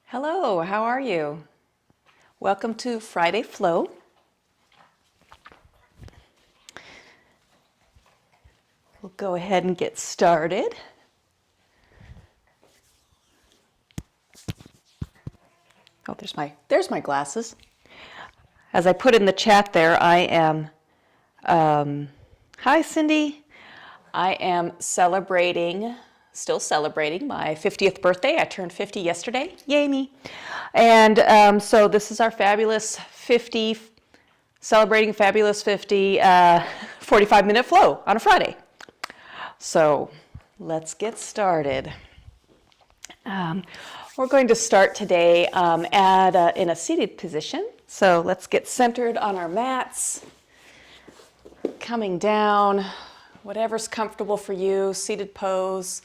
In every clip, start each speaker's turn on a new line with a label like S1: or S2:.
S1: Hello, how are you? Welcome to Friday Flow. We'll go ahead and get started. Oh, there's my glasses. As I put in the chat there, I am, hi Cindy. I am still celebrating my 50th birthday. I turned 50 yesterday. Yay me. And so this is our fabulous 50, celebrating fabulous 50, 45-minute flow on a Friday. So let's get started. We're going to start today in a seated position. So let's get centered on our mats, coming down, whatever's comfortable for you, seated pose,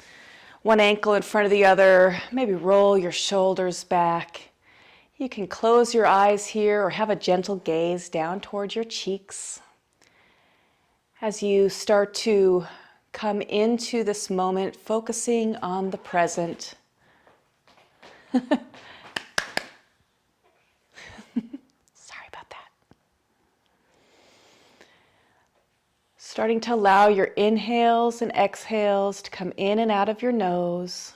S1: one ankle in front of the other, maybe roll your shoulders back. You can close your eyes here or have a gentle gaze down towards your cheeks. As you start to come into this moment, focusing on the present. Sorry about that. Starting to allow your inhales and exhales to come in and out of your nose.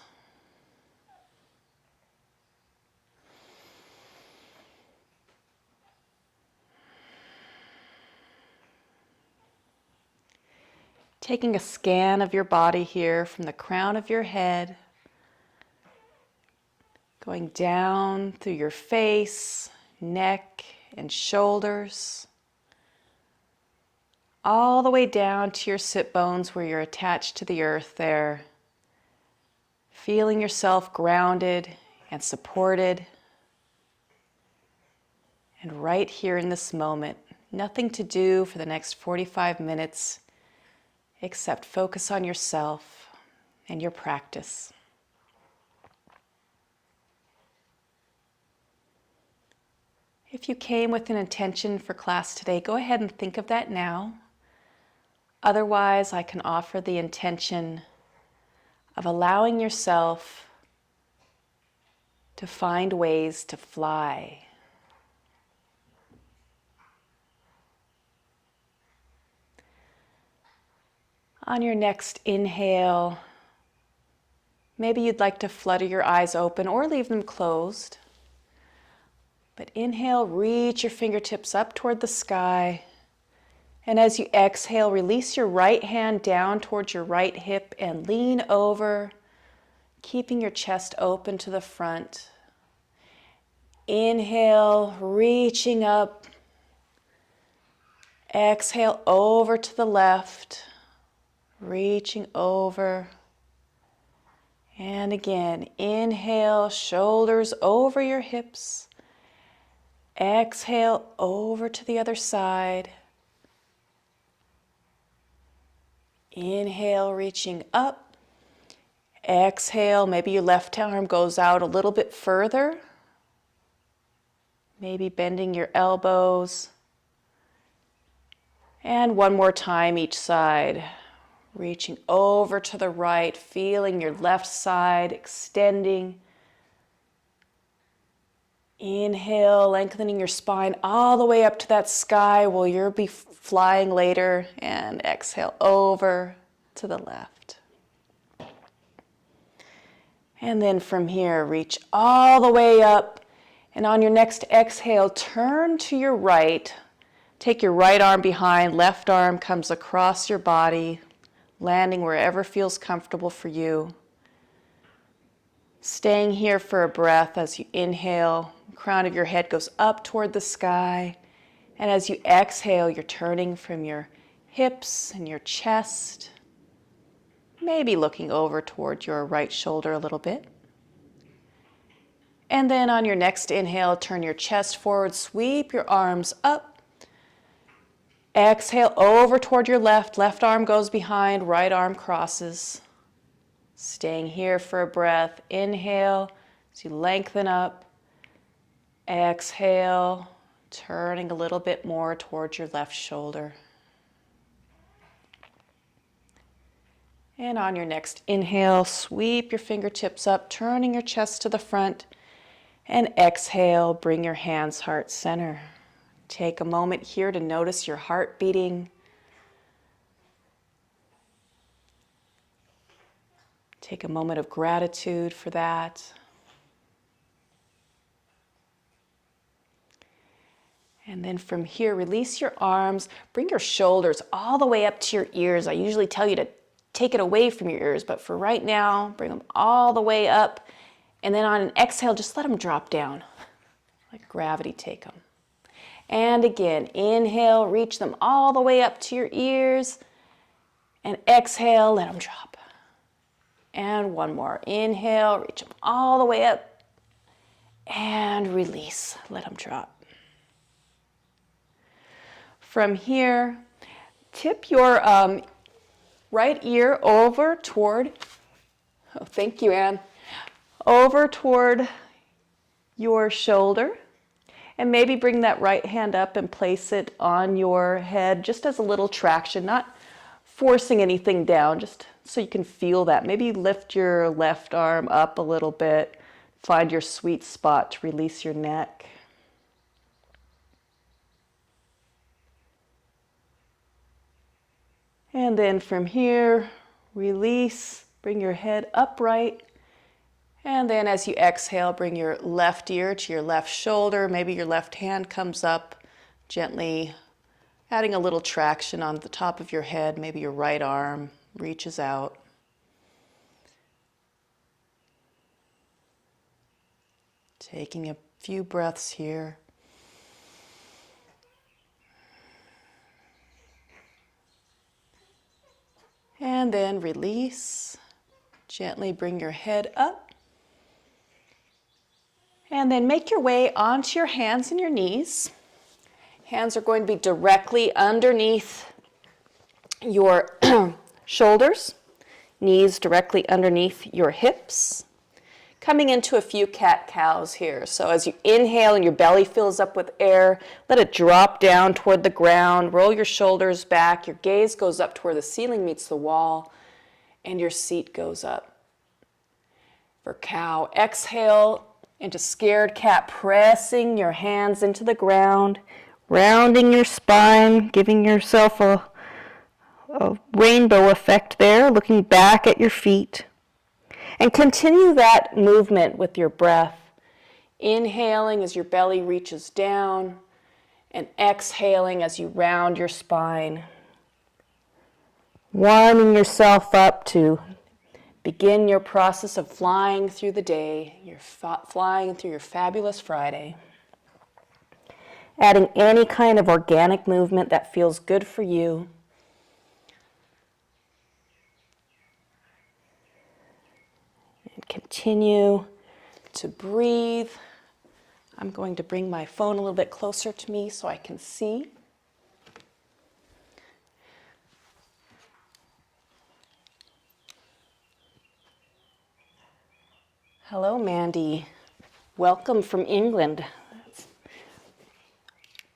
S1: Taking a scan of your body here from the crown of your head, going down through your face, neck, and shoulders, all the way down to your sit bones where you're attached to the earth there, feeling yourself grounded and supported. And right here in this moment, nothing to do for the next 45 minutes except focus on yourself and your practice. If you came with an intention for class today, go ahead and think of that now. Otherwise, I can offer the intention of allowing yourself to find ways to fly. On your next inhale, maybe you'd like to flutter your eyes open or leave them closed. But inhale, reach your fingertips up toward the sky. And as you exhale, release your right hand down towards your right hip and lean over, keeping your chest open to the front. Inhale, reaching up. Exhale, over to the left. Reaching over. And again, inhale, shoulders over your hips. Exhale, over to the other side. Inhale, reaching up. Exhale, maybe your left arm goes out a little bit further. Maybe bending your elbows. And one more time each side. Reaching over to the right, feeling your left side extending. Inhale, lengthening your spine all the way up to that sky where you'll be flying later. And exhale over to the left. And then from here, reach all the way up. And on your next exhale, turn to your right. Take your right arm behind, left arm comes across your body, landing wherever feels comfortable for you. Staying here for a breath as you inhale, the crown of your head goes up toward the sky. And as you exhale, you're turning from your hips and your chest, maybe looking over toward your right shoulder a little bit. And then on your next inhale, turn your chest forward, sweep your arms up. Exhale over toward your left. Left arm goes behind, right arm crosses. Staying here for a breath. Inhale as you lengthen up. Exhale, turning a little bit more towards your left shoulder. And on your next inhale, sweep your fingertips up, turning your chest to the front. And exhale, bring your hands heart center. Take a moment here to notice your heart beating. Take a moment of gratitude for that. And then from here, release your arms, bring your shoulders all the way up to your ears. I usually tell you to take it away from your ears, but for right now, bring them all the way up. And then on an exhale, just let them drop down. Like gravity, take them. And again, inhale, reach them all the way up to your ears. And exhale, let them drop. And one more. Inhale, reach them all the way up. And release, let them drop. From here, tip your right ear over toward, oh, thank you, Anne, over toward your shoulder. And maybe bring that right hand up and place it on your head just as a little traction, not forcing anything down, just so you can feel that. Maybe lift your left arm up a little bit. Find your sweet spot to release your neck. And then from here, release, bring your head upright. And then as you exhale, bring your left ear to your left shoulder. Maybe your left hand comes up, gently adding a little traction on the top of your head. Maybe your right arm reaches out. Taking a few breaths here. And then release. Gently bring your head up. And then make your way onto your hands and your knees. Hands are going to be directly underneath your shoulders. Knees directly underneath your hips. Coming into a few cat-cows here. So as you inhale and your belly fills up with air, let it drop down toward the ground. Roll your shoulders back. Your gaze goes up to where the ceiling meets the wall, and your seat goes up. For cow, exhale into scared cat, pressing your hands into the ground, rounding your spine, giving yourself a rainbow effect there, looking back at your feet. And continue that movement with your breath. Inhaling as your belly reaches down, and exhaling as you round your spine. Warming yourself up to begin your process of flying through the day. You're flying through your fabulous Friday. Adding any kind of organic movement that feels good for you. Continue to breathe. I'm going to bring my phone a little bit closer to me so I can see. Hello, Mandy. Welcome from England.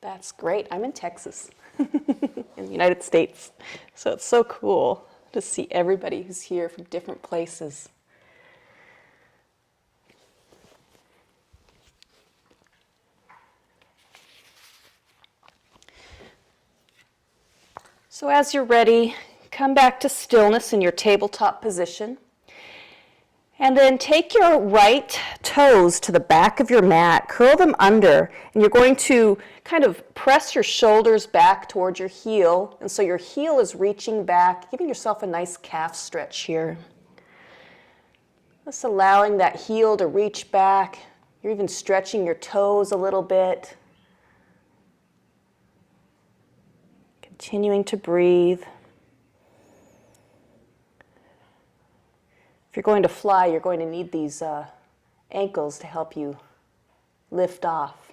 S1: That's great. I'm in Texas, in the United States. So it's so cool to see everybody who's here from different places. So as you're ready, come back to stillness in your tabletop position. And then take your right toes to the back of your mat, curl them under, and you're going to kind of press your shoulders back towards your heel. And so your heel is reaching back, giving yourself a nice calf stretch here. Just allowing that heel to reach back. You're even stretching your toes a little bit. Continuing to breathe. If you're going to fly, you're going to need these ankles to help you lift off.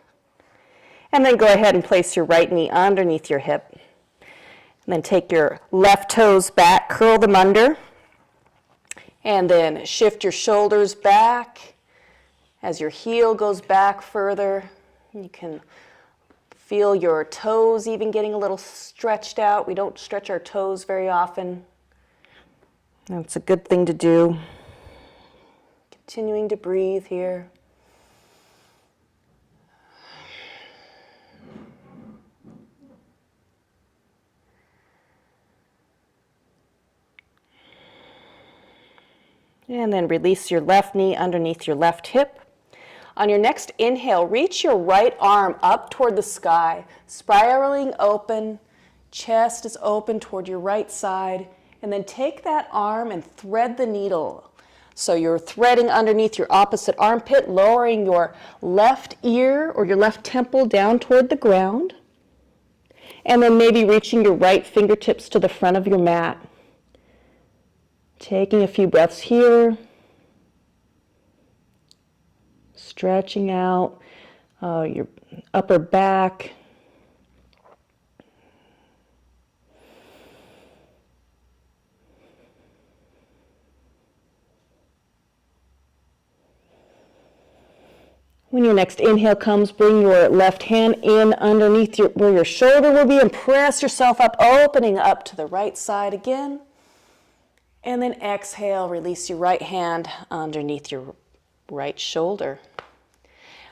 S1: And then go ahead and place your right knee underneath your hip. And then take your left toes back, curl them under. And then shift your shoulders back as your heel goes back further. You can feel your toes even getting a little stretched out. We don't stretch our toes very often. That's a good thing to do. Continuing to breathe here. And then release your left knee underneath your left hip. On your next inhale, reach your right arm up toward the sky, spiraling open, chest is open toward your right side, and then take that arm and thread the needle. So you're threading underneath your opposite armpit, lowering your left ear or your left temple down toward the ground, and then maybe reaching your right fingertips to the front of your mat. Taking a few breaths here, stretching out your upper back. When your next inhale comes, bring your left hand in underneath where your shoulder will be and press yourself up, opening up to the right side again. And then exhale, release your right hand underneath your right shoulder.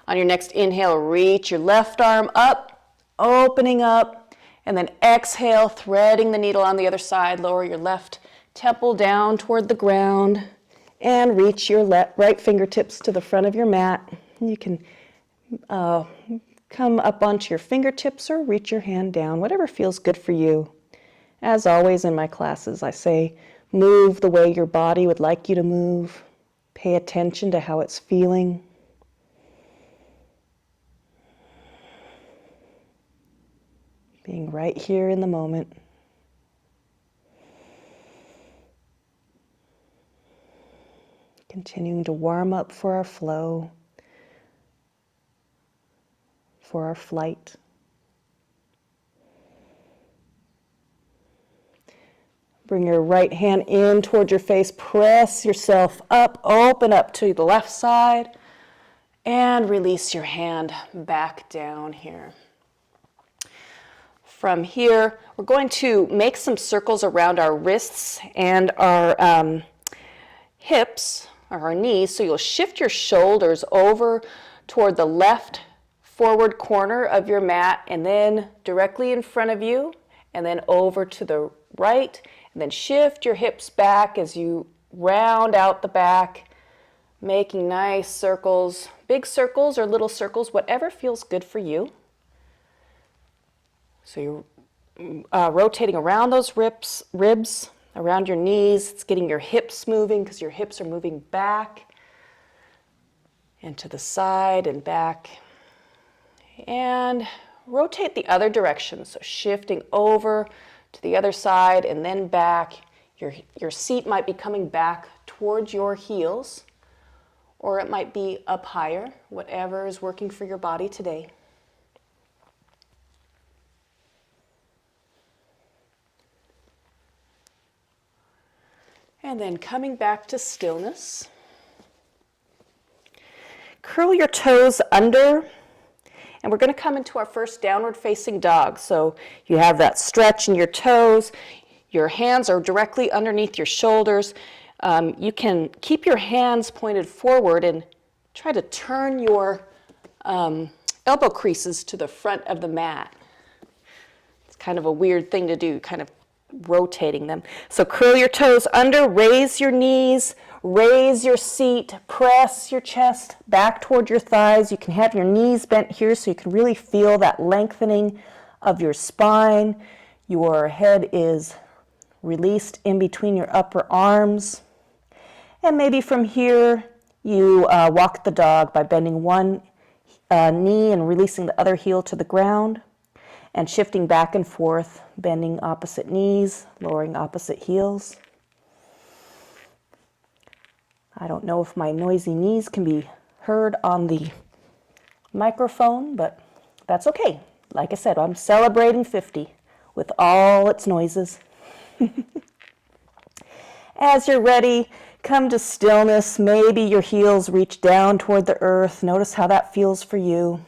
S1: On your next inhale, reach your left arm up, opening up, and then exhale, threading the needle on the other side. Lower your left temple down toward the ground and reach your right fingertips to the front of your mat. You can come up onto your fingertips or reach your hand down, whatever feels good for you. As always in my classes, I say, move the way your body would like you to move. Pay attention to how it's feeling. Being right here in the moment. Continuing to warm up for our flow, for our flight. Bring your right hand in toward your face, press yourself up, open up to the left side, and release your hand back down here. From here, we're going to make some circles around our wrists and our hips, or our knees, so you'll shift your shoulders over toward the left forward corner of your mat, and then directly in front of you, and then over to the right, and then shift your hips back as you round out the back, making nice circles, big circles or little circles, whatever feels good for you. So you're rotating around those ribs, around your knees. It's getting your hips moving because your hips are moving back and to the side and back. And rotate the other direction, so shifting over to the other side and then back. Your seat might be coming back towards your heels, or it might be up higher, whatever is working for your body today. And then coming back to stillness. Curl your toes under. And we're going to come into our first downward facing dog. So you have that stretch in your toes. Your hands are directly underneath your shoulders. You can keep your hands pointed forward and try to turn your elbow creases to the front of the mat. It's kind of a weird thing to do, kind of rotating them. So curl your toes under, raise your knees, raise your seat, press your chest back toward your thighs. You can have your knees bent here so you can really feel that lengthening of your spine. Your head is released in between your upper arms. And maybe from here, you walk the dog by bending one knee and releasing the other heel to the ground and shifting back and forth, bending opposite knees, lowering opposite heels. I don't know if my noisy knees can be heard on the microphone, but that's okay. Like I said, I'm celebrating 50 with all its noises. As you're ready, come to stillness. Maybe your heels reach down toward the earth. Notice how that feels for you.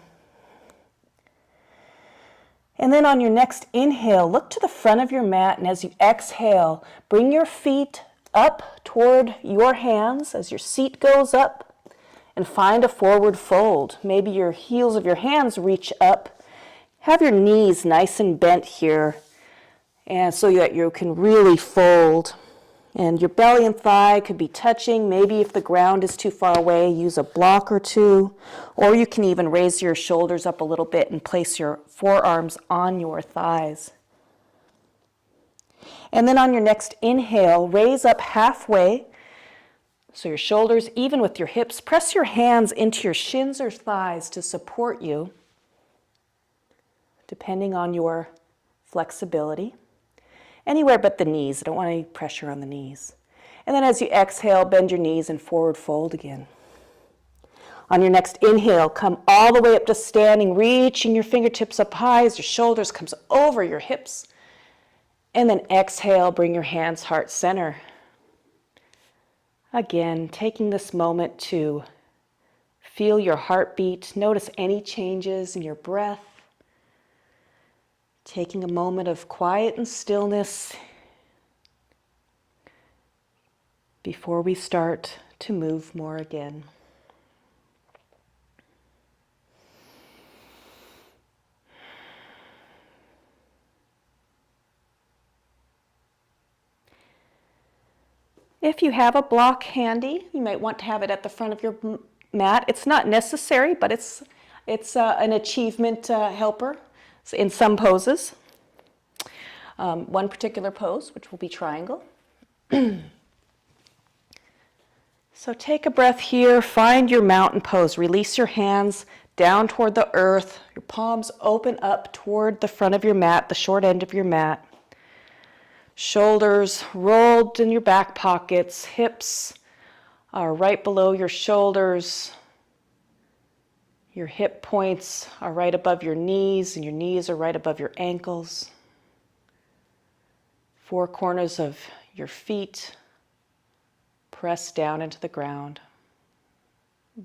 S1: And then on your next inhale, look to the front of your mat, and as you exhale, bring your feet up toward your hands as your seat goes up, and find a forward fold. Maybe your heels of your hands reach up. Have your knees nice and bent here, and so that you can really fold. And your belly and thigh could be touching. Maybe if the ground is too far away, use a block or two. Or you can even raise your shoulders up a little bit and place your forearms on your thighs. And then on your next inhale, raise up halfway. So your shoulders even with your hips. Press your hands into your shins or thighs to support you, depending on your flexibility. Anywhere but the knees. I don't want any pressure on the knees. And then as you exhale, bend your knees and forward fold again. On your next inhale, come all the way up to standing, reaching your fingertips up high as your shoulders comes over your hips. And then exhale, bring your hands heart center. Again, taking this moment to feel your heartbeat. Notice any changes in your breath. Taking a moment of quiet and stillness before we start to move more again. If you have a block handy, you might want to have it at the front of your mat. It's not necessary, but it's an achievement helper in some poses. One particular pose, which will be triangle. So take a breath here, find your mountain pose. Release your hands down toward the earth. Your palms open up toward the front of your mat, the short end of your mat. Shoulders rolled in your back pockets. Hips are right below your shoulders. Your hip points are right above your knees, and your knees are right above your ankles. Four corners of your feet press down into the ground.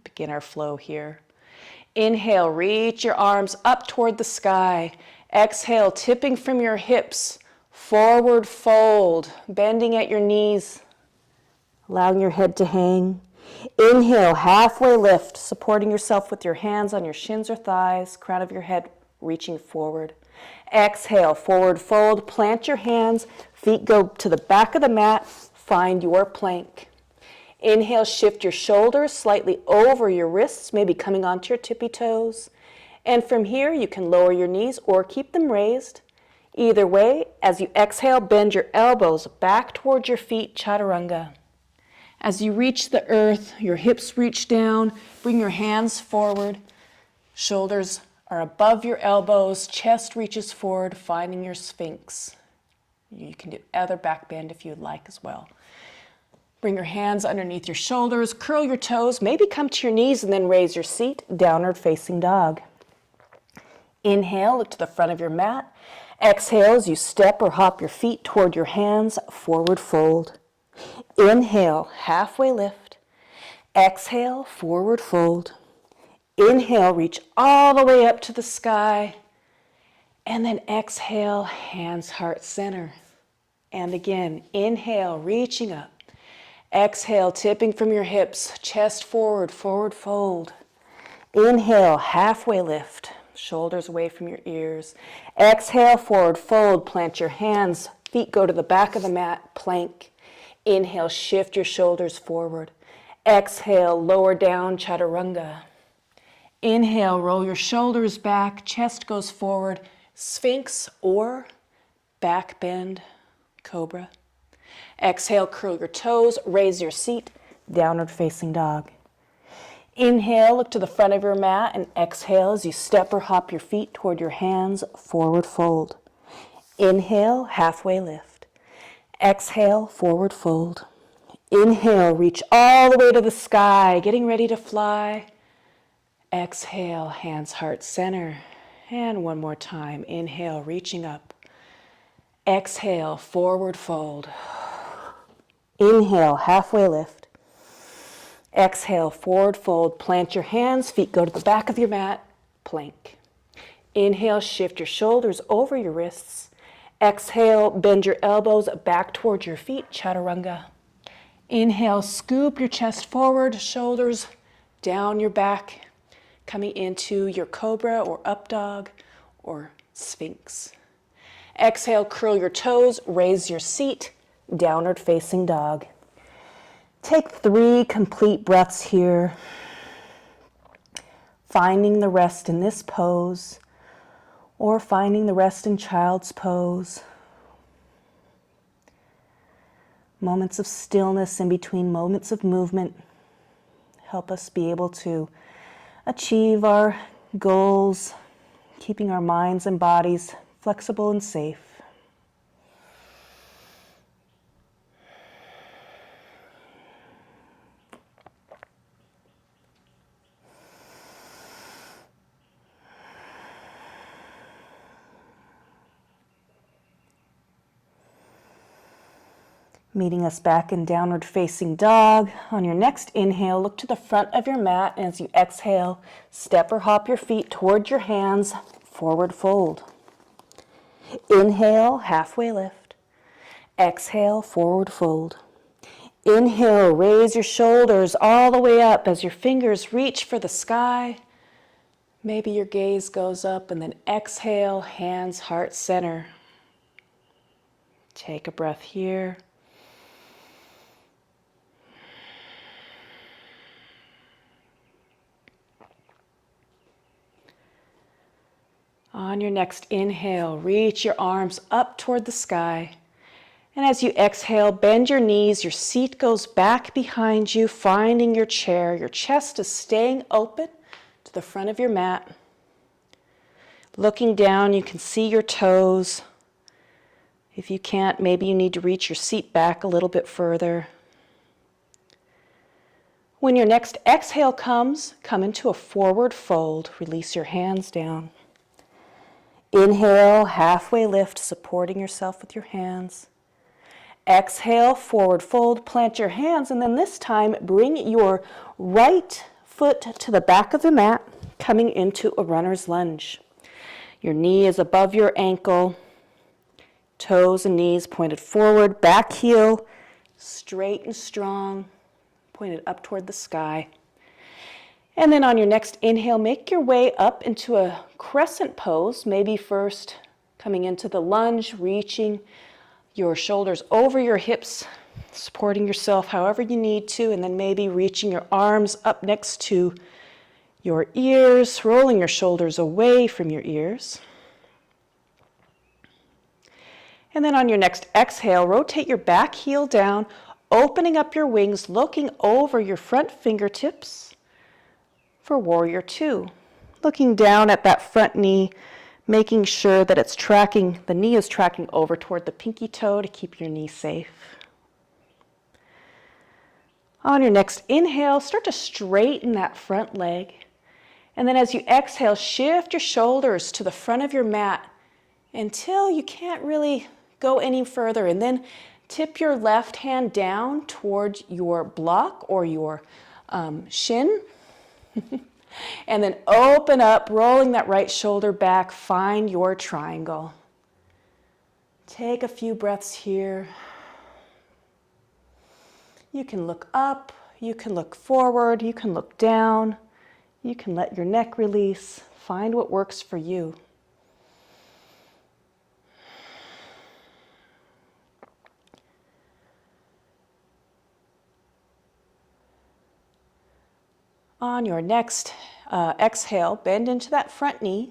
S1: Begin our flow here. Inhale, reach your arms up toward the sky. Exhale, tipping from your hips, forward fold, bending at your knees, allowing your head to hang. Inhale, halfway lift, supporting yourself with your hands on your shins or thighs, crown of your head reaching forward. Exhale, forward fold, plant your hands, feet go to the back of the mat, find your plank. Inhale, shift your shoulders slightly over your wrists, maybe coming onto your tippy toes. And from here, you can lower your knees or keep them raised. Either way, as you exhale, bend your elbows back towards your feet, chaturanga. As you reach the earth, your hips reach down, bring your hands forward, shoulders are above your elbows, chest reaches forward, finding your sphinx. You can do other back bend if you'd like as well. Bring your hands underneath your shoulders, curl your toes, maybe come to your knees and then raise your seat, downward facing dog. Inhale, look to the front of your mat. Exhale as you step or hop your feet toward your hands, forward fold. Inhale, halfway lift. Exhale, forward fold. Inhale, reach all the way up to the sky. And then exhale, hands heart center. And again, inhale, reaching up. Exhale, tipping from your hips, chest forward, forward fold. Inhale, halfway lift, shoulders away from your ears. Exhale, forward fold, plant your hands, feet go to the back of the mat, plank. Inhale, shift your shoulders forward. Exhale, lower down, chaturanga. Inhale, roll your shoulders back, chest goes forward, sphinx or back bend, cobra. Exhale, curl your toes, raise your seat, downward facing dog. Inhale, look to the front of your mat, and exhale as you step or hop your feet toward your hands, forward fold. Inhale, halfway lift. Exhale, forward fold. Inhale, reach all the way to the sky, getting ready to fly. Exhale, hands heart center. And one more time. Inhale, reaching up. Exhale, forward fold. Inhale, halfway lift. Exhale, forward fold. Plant your hands, feet go to the back of your mat, plank. Inhale, shift your shoulders over your wrists. Exhale, bend your elbows back towards your feet, chaturanga. Inhale, scoop your chest forward, shoulders down your back, coming into your cobra or up dog or sphinx. Exhale, curl your toes, raise your seat, downward facing dog. Take 3 complete breaths here, finding the rest in this pose or finding the rest in child's pose. Moments of stillness in between moments of movement help us be able to achieve our goals, keeping our minds and bodies flexible and safe. Meeting us back in downward facing dog. On your next inhale, look to the front of your mat, and as you exhale, step or hop your feet toward your hands, forward fold. Inhale, halfway lift. Exhale, forward fold. Inhale, raise your shoulders all the way up as your fingers reach for the sky. Maybe your gaze goes up, and then exhale, hands, heart center. Take a breath here. On your next inhale, reach your arms up toward the sky. And as you exhale, bend your knees, your seat goes back behind you, finding your chair. Your chest is staying open to the front of your mat. Looking down, you can see your toes. If you can't, maybe you need to reach your seat back a little bit further. When your next exhale comes, come into a forward fold. Release your hands down. Inhale, halfway lift, supporting yourself with your hands. Exhale, forward fold, plant your hands, and then this time bring your right foot to the back of the mat, coming into a runner's lunge. Your knee is above your ankle, toes and knees pointed forward, back heel straight and strong, pointed up toward the sky. And then on your next inhale, make your way up into a crescent pose, maybe first coming into the lunge, reaching your shoulders over your hips, supporting yourself however you need to, and then maybe reaching your arms up next to your ears, rolling your shoulders away from your ears. And then on your next exhale, rotate your back heel down, opening up your wings, looking over your front fingertips for Warrior Two. Looking down at that front knee, making sure that it's tracking, the knee is tracking over toward the pinky toe to keep your knee safe. On your next inhale, start to straighten that front leg. And then as you exhale, shift your shoulders to the front of your mat until you can't really go any further. And then tip your left hand down toward your block or your shin. And then open up, rolling that right shoulder back, find your triangle. Take a few breaths here. You can look up, you can look forward, you can look down, you can let your neck release. Find what works for you. On your next exhale, bend into that front knee.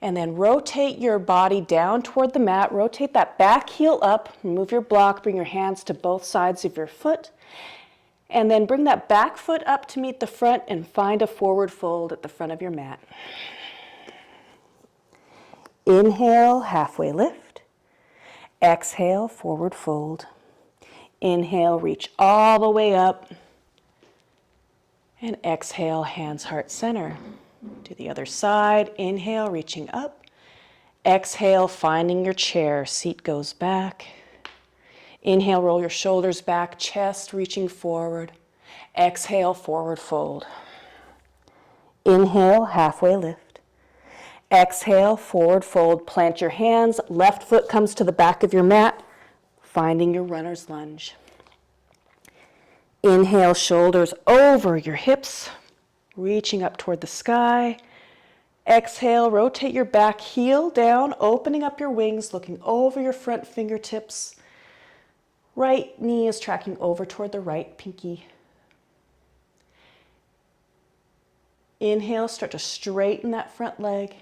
S1: And then rotate your body down toward the mat. Rotate that back heel up. Remove your block. Bring your hands to both sides of your foot. And then bring that back foot up to meet the front and find a forward fold at the front of your mat. Inhale, halfway lift. Exhale, forward fold. Inhale, reach all the way up. And exhale, hands, heart, center. To the other side. Inhale, reaching up. Exhale, finding your chair. Seat goes back. Inhale, roll your shoulders back, chest reaching forward. Exhale, forward fold. Inhale, halfway lift. Exhale, forward fold. Plant your hands. Left foot comes to the back of your mat. finding your runner's lunge. Inhale, shoulders over your hips, reaching up toward the sky. Exhale, rotate your back heel down, opening up your wings, looking over your front fingertips. Right knee is tracking over toward the right pinky. Inhale, start to straighten that front leg.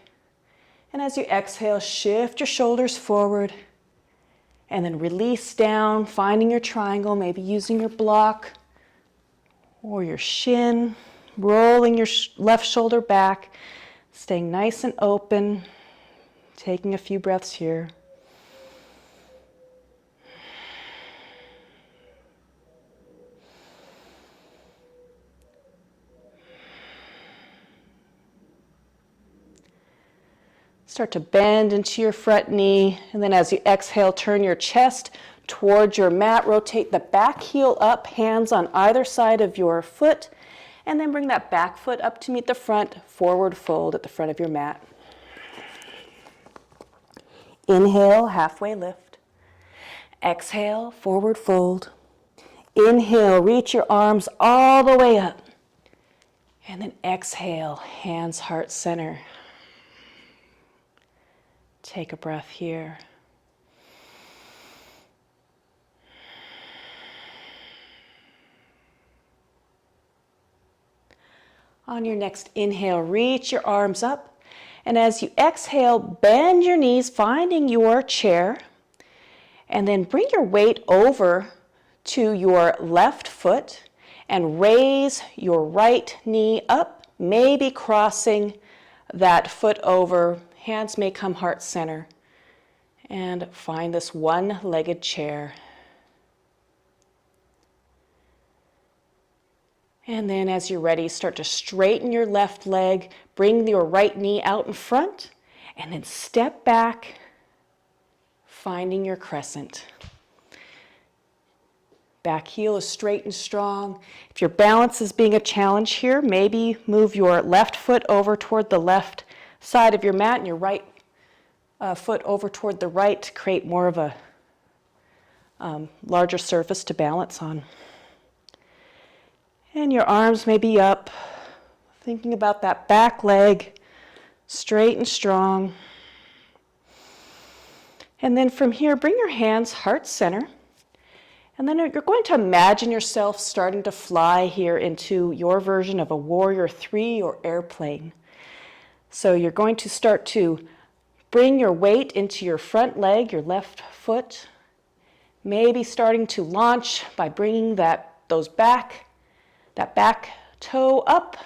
S1: And as you exhale, shift your shoulders forward. And then release down, finding your triangle, maybe using your block or your shin, rolling your left shoulder back, staying nice and open, taking a few breaths here. Start to bend into your front knee, and then as you exhale, turn your chest towards your mat. Rotate the back heel up, hands on either side of your foot, and then bring that back foot up to meet the front, forward fold at the front of your mat. Inhale, halfway lift. Exhale, forward fold. Inhale, reach your arms all the way up. And then exhale, hands, heart center. Take a breath here. On your next inhale, reach your arms up. And as you exhale, bend your knees, finding your chair. And then bring your weight over to your left foot and raise your right knee up, maybe crossing that foot over. Hands may come heart center. And find this one-legged chair. And then as you're ready, start to straighten your left leg, bring your right knee out in front, and then step back, finding your crescent. Back heel is straight and strong. If your balance is being a challenge here, maybe move your left foot over toward the left side of your mat and your right foot over toward the right to create more of a larger surface to balance on. And your arms may be up, thinking about that back leg, straight and strong. And then from here, bring your hands heart center. And then you're going to imagine yourself starting to fly here into your version of a warrior 3 or airplane. So you're going to start to bring your weight into your front leg, your left foot. Maybe starting to launch by bringing that back toe up.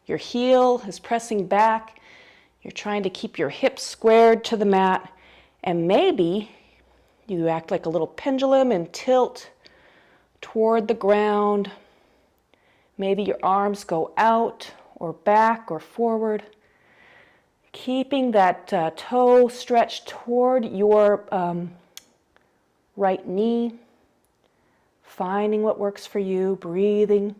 S1: Your heel is pressing back. You're trying to keep your hips squared to the mat. And maybe you act like a little pendulum and tilt toward the ground. Maybe your arms go out or back or forward. Keeping that toe stretched toward your right knee. Finding what works for you, breathing.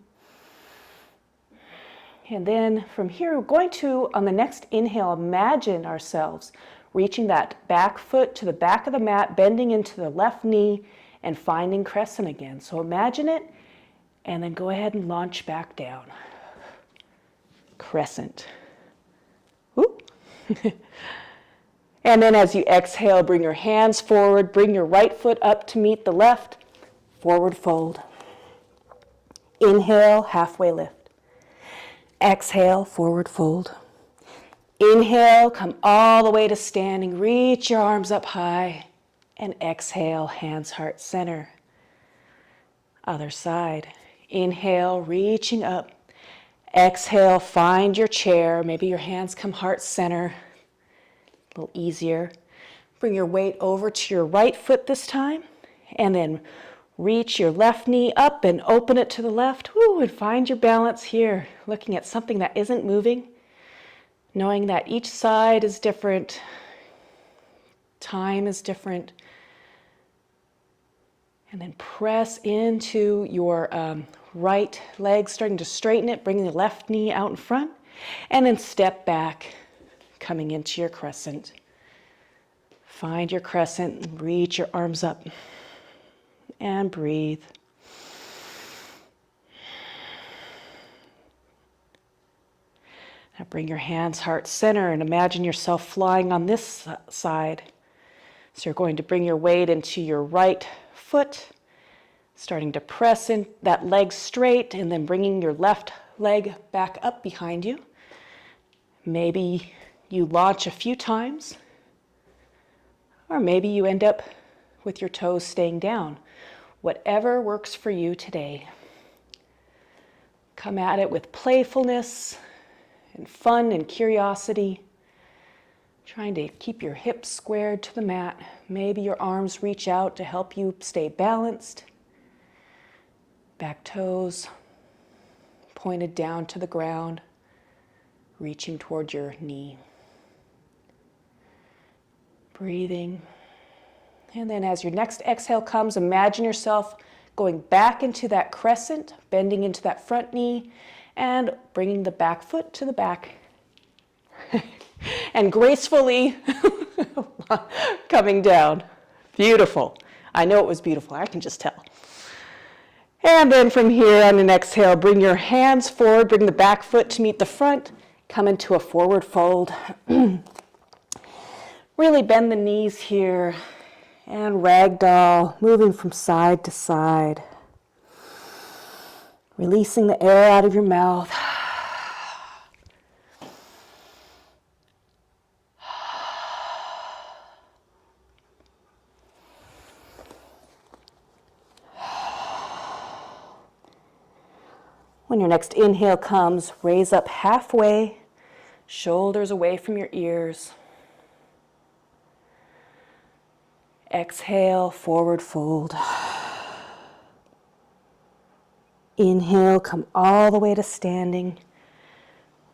S1: And then from here, we're going to, on the next inhale, imagine ourselves reaching that back foot to the back of the mat, bending into the left knee, and finding crescent again. So imagine it, and then go ahead and launch back down. Crescent. Whoop. And then as you exhale, bring your hands forward, bring your right foot up to meet the left, forward fold. Inhale, halfway lift. Exhale, forward fold. Inhale, come all the way to standing, reach your arms up high, and exhale, hands heart center. Other side. Inhale, reaching up. Exhale, find your chair. Maybe your hands come heart center. A little easier. Bring your weight over to your right foot this time. And then reach your left knee up and open it to the left. Woo, and find your balance here. Looking at something that isn't moving. Knowing that each side is different. Time is different. And then press into your right leg, starting to straighten it, bringing the left knee out in front, and then step back, coming into your crescent. Find your crescent, reach your arms up. and breathe. Now bring your hands heart center and imagine yourself flying on this side. So you're going to bring your weight into your right foot, starting to press in that leg straight and then bringing your left leg back up behind you. Maybe you launch a few times, or maybe you end up with your toes staying down. Whatever works for you today. Come at it with playfulness and fun and curiosity, trying to keep your hips squared to the mat. Maybe your arms reach out to help you stay balanced. Back toes pointed down to the ground, reaching toward your knee. Breathing. And then as your next exhale comes, imagine yourself going back into that crescent, bending into that front knee, and bringing the back foot to the back. And gracefully coming down. Beautiful. I know it was beautiful. I can just tell. And then from here on an exhale, bring your hands forward, bring the back foot to meet the front, come into a forward fold. Really bend the knees here and ragdoll, moving from side to side. Releasing the air out of your mouth. When your next inhale comes, raise up halfway, shoulders away from your ears. Exhale, forward fold. Inhale, come all the way to standing.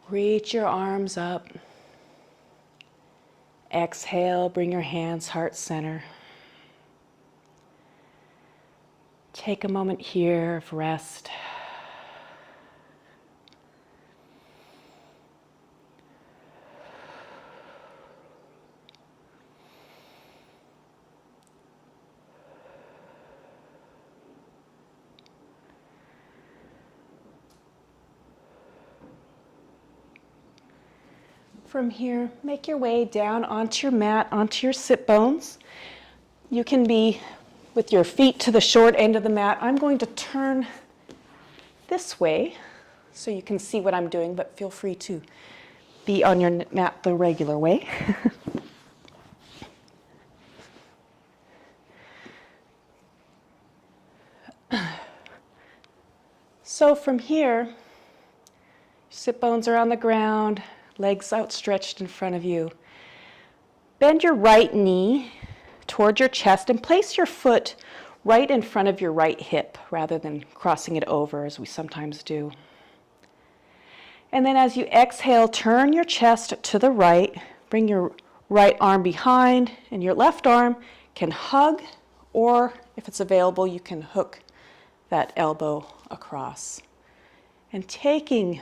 S1: Reach your arms up. Exhale, bring your hands heart center. Take a moment here of rest. From here, make your way down onto your mat, onto your sit bones. You can be with your feet to the short end of the mat. I'm going to turn this way so you can see what I'm doing, but feel free to be on your mat the regular way. So from here, sit bones are on the ground, legs outstretched in front of you. Bend your right knee toward your chest and place your foot right in front of your right hip rather than crossing it over as we sometimes do. And then as you exhale, turn your chest to the right, bring your right arm behind, and your left arm can hug, or if it's available, you can hook that elbow across. And taking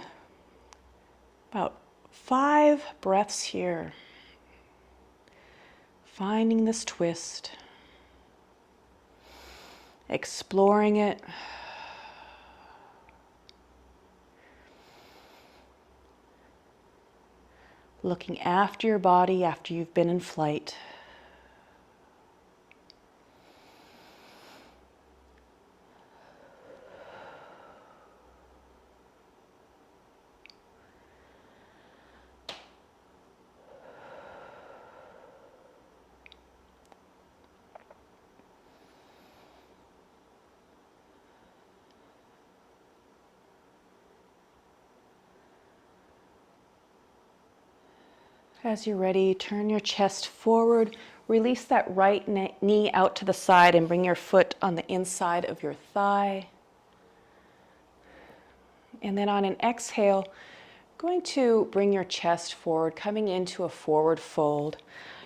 S1: about 5 breaths here, finding this twist, exploring it, looking after your body after you've been in flight. As you're ready, turn your chest forward, release that right knee out to the side and bring your foot on the inside of your thigh. And then on an exhale, going to bring your chest forward, coming into a forward fold.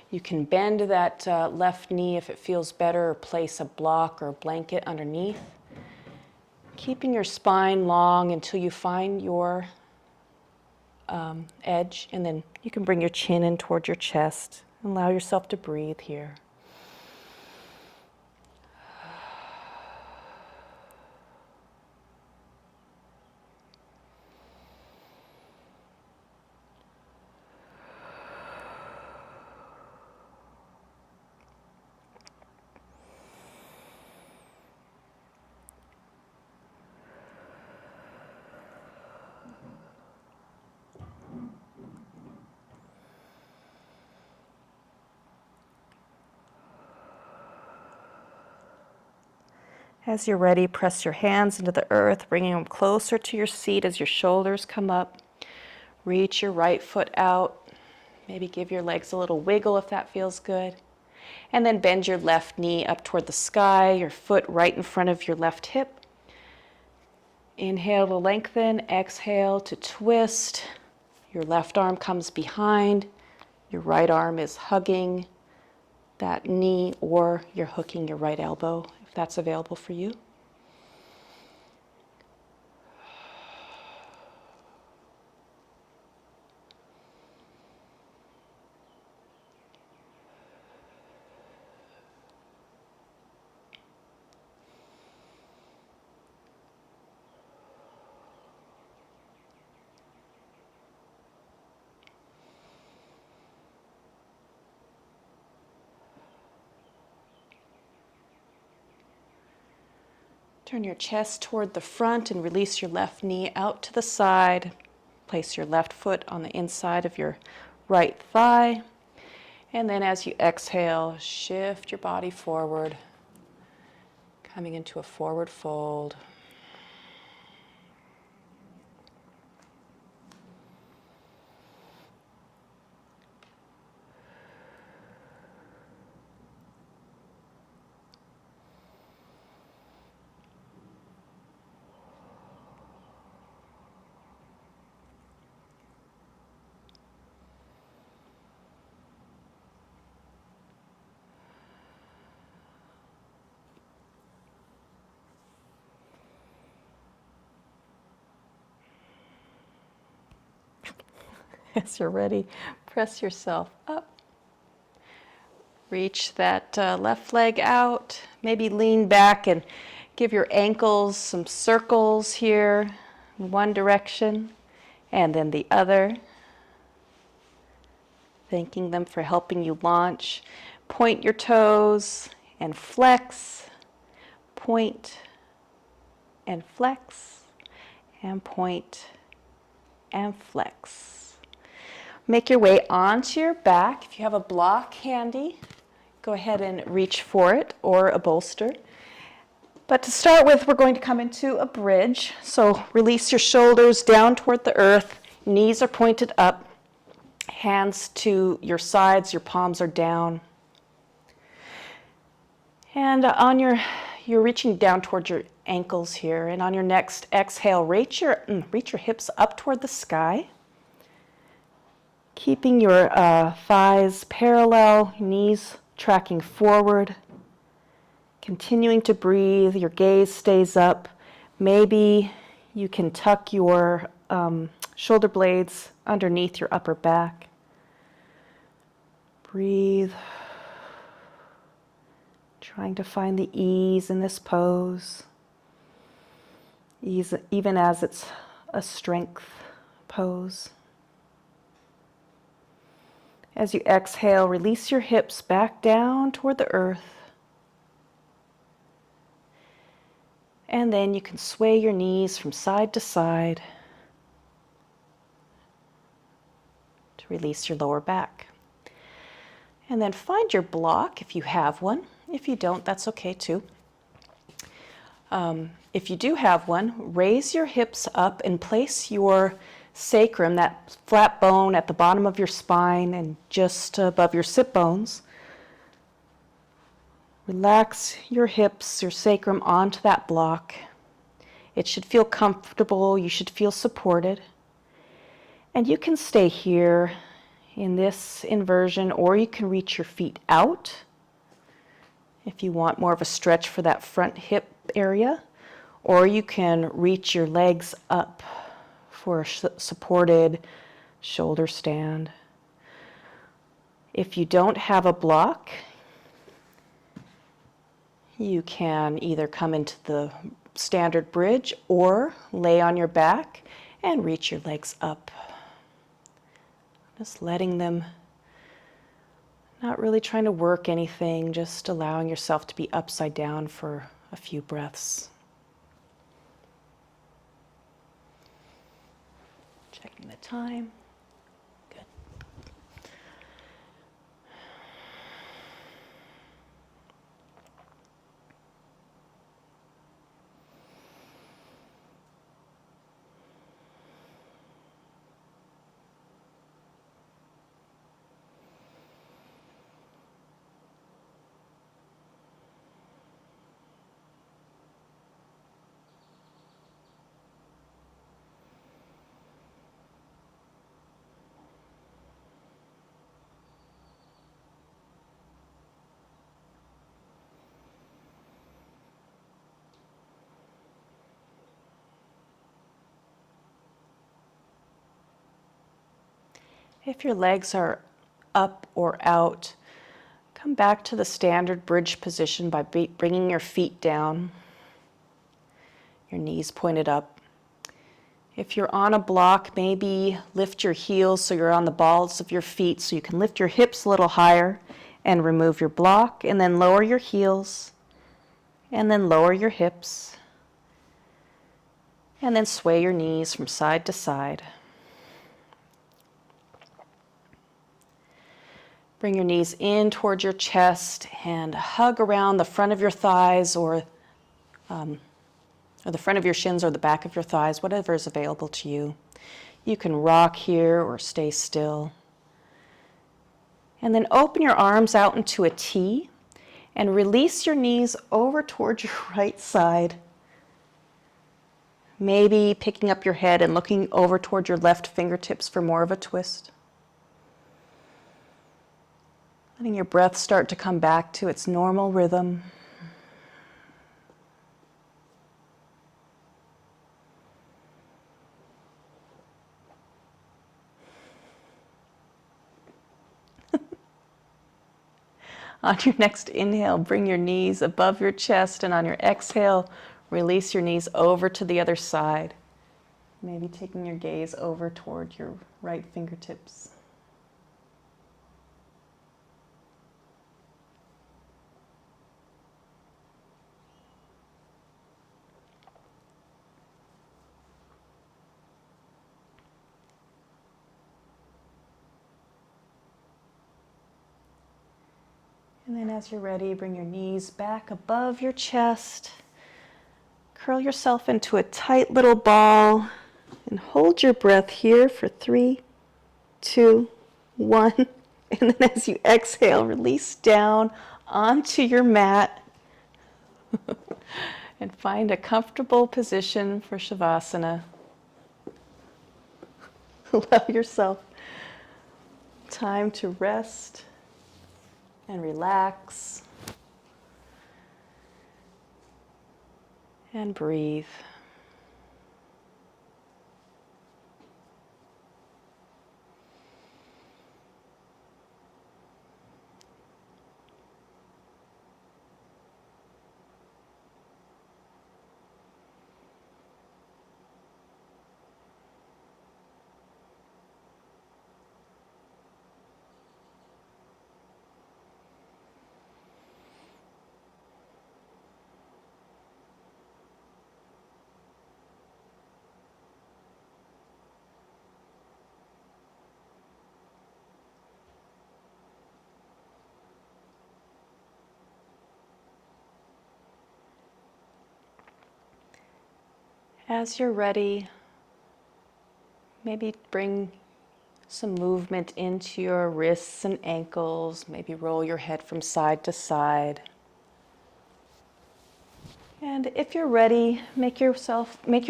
S1: You can bend that left knee if it feels better, or place a block or a blanket underneath. Keeping your spine long until you find your edge, and then you can bring your chin in towards your chest and allow yourself to breathe here. As you're ready, press your hands into the earth, bringing them closer to your seat as your shoulders come up. Reach your right foot out. Maybe give your legs a little wiggle if that feels good. And then bend your left knee up toward the sky, your foot right in front of your left hip. Inhale to lengthen, exhale to twist. Your left arm comes behind. Your right arm is hugging that knee, or you're hooking your right elbow if that's available for you. Turn your chest toward the front and release your left knee out to the side. Place your left foot on the inside of your right thigh. And then as you exhale, shift your body forward, coming into a forward fold. As you're ready, press yourself up. Reach that left leg out. Maybe lean back and give your ankles some circles here, in one direction and then the other. Thanking them for helping you launch. Point your toes and flex. Point and flex. And point and flex. Make your way onto your back. If you have a block handy, go ahead and reach for it, or a bolster. But to start with, we're going to come into a bridge. So release your shoulders down toward the earth. Knees are pointed up. Hands to your sides. Your palms are down. And you're reaching down towards your ankles here. And on your next exhale, reach your hips up toward the sky. Keeping your thighs parallel, knees tracking forward. Continuing to breathe, your gaze stays up. Maybe you can tuck your shoulder blades underneath your upper back. Breathe. Trying to find the ease in this pose. Ease, even as it's a strength pose. As you exhale, release your hips back down toward the earth. And then you can sway your knees from side to side to release your lower back. And then find your block if you have one. If you don't, that's okay too. If you do have one, raise your hips up and place your sacrum, that flat bone at the bottom of your spine and just above your sit bones. Relax your hips, your sacrum onto that block. It should feel comfortable. You should feel supported. And you can stay here in this inversion, or you can reach your feet out if you want more of a stretch for that front hip area, or you can reach your legs up for a supported shoulder stand. If you don't have a block, you can either come into the standard bridge or lay on your back and reach your legs up. Just letting them, not really trying to work anything, just allowing yourself to be upside down for a few breaths. Checking the time. Good. If your legs are up or out, come back to the standard bridge position by bringing your feet down, your knees pointed up. If you're on a block, maybe lift your heels so you're on the balls of your feet so you can lift your hips a little higher and remove your block, and then lower your heels, and then lower your hips, and then sway your knees from side to side. Bring your knees in towards your chest and hug around the front of your thighs or the front of your shins or the back of your thighs, whatever is available to you. You can rock here or stay still. And then open your arms out into a T and release your knees over towards your right side. Maybe picking up your head and looking over towards your left fingertips for more of a twist. Letting your breath start to come back to its normal rhythm. On your next inhale, bring your knees above your chest, and on your exhale, release your knees over to the other side. Maybe taking your gaze over toward your right fingertips. And then as you're ready, bring your knees back above your chest. Curl yourself into a tight little ball and hold your breath here for 3, 2, 1. And then as you exhale, release down onto your mat and find a comfortable position for Shavasana. Allow yourself time to rest and relax and breathe. As you're ready, maybe bring some movement into your wrists and ankles. Maybe roll your head from side to side. And if you're ready, make your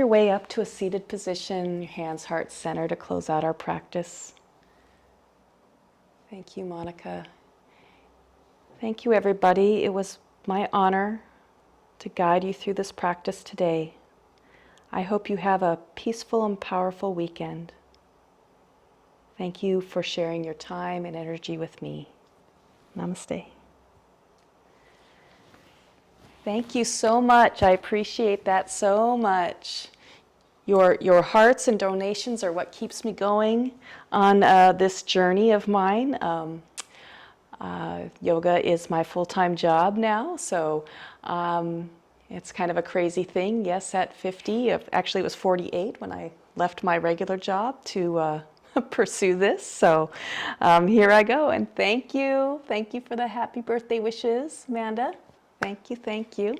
S1: way up to a seated position, your hands heart center to close out our practice. Thank you, Monica. Thank you, everybody. It was my honor to guide you through this practice today. I hope you have a peaceful and powerful weekend. Thank you for sharing your time and energy with me. Namaste. Thank you so much. I appreciate that so much. Your hearts and donations are what keeps me going on this journey of mine. Yoga is my full-time job now, so it's kind of a crazy thing. Yes, at 50, actually it was 48 when I left my regular job to pursue this. So here I go, and thank you. Thank you for the happy birthday wishes, Amanda. Thank you, thank you.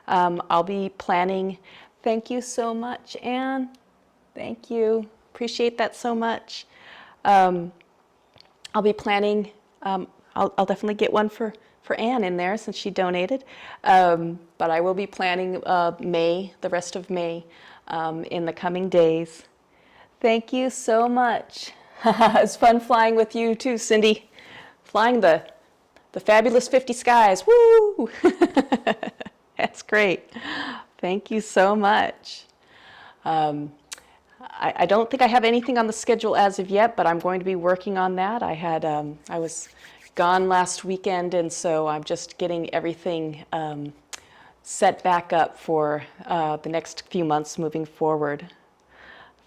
S1: I'll be planning, thank you so much, Anne. Thank you, appreciate that so much. I'll be planning, I'll definitely get one for Anne in there since she donated. But I will be planning the rest of May in the coming days. Thank you so much. It's fun flying with you too, Cindy. Flying the fabulous 50 skies. Woo! That's great. Thank you so much. I don't think I have anything on the schedule as of yet, but I'm going to be working on that. I was gone last weekend, and so I'm just getting everything set back up for the next few months moving forward.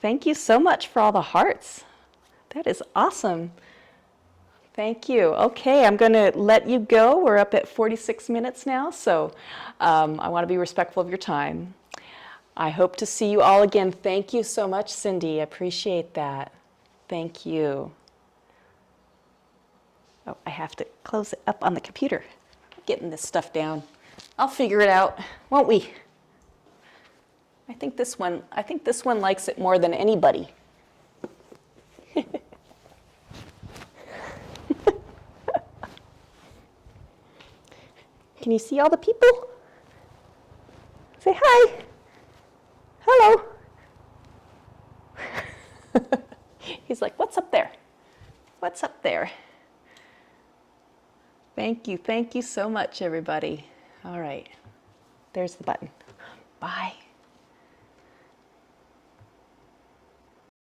S1: Thank you so much for all the hearts. That is awesome. Thank you. Okay, I'm going to let you go. We're up at 46 minutes now, so I want to be respectful of your time. I hope to see you all again. Thank you so much, Cindy. I appreciate that. Thank you. Oh, I have to close it up on the computer. Getting this stuff down. I'll figure it out, won't we? I think this one likes it more than anybody. Can you see all the people? Say hi. Hello. He's like, what's up there? What's up there? Thank you so much, everybody. All right, there's the button. Bye.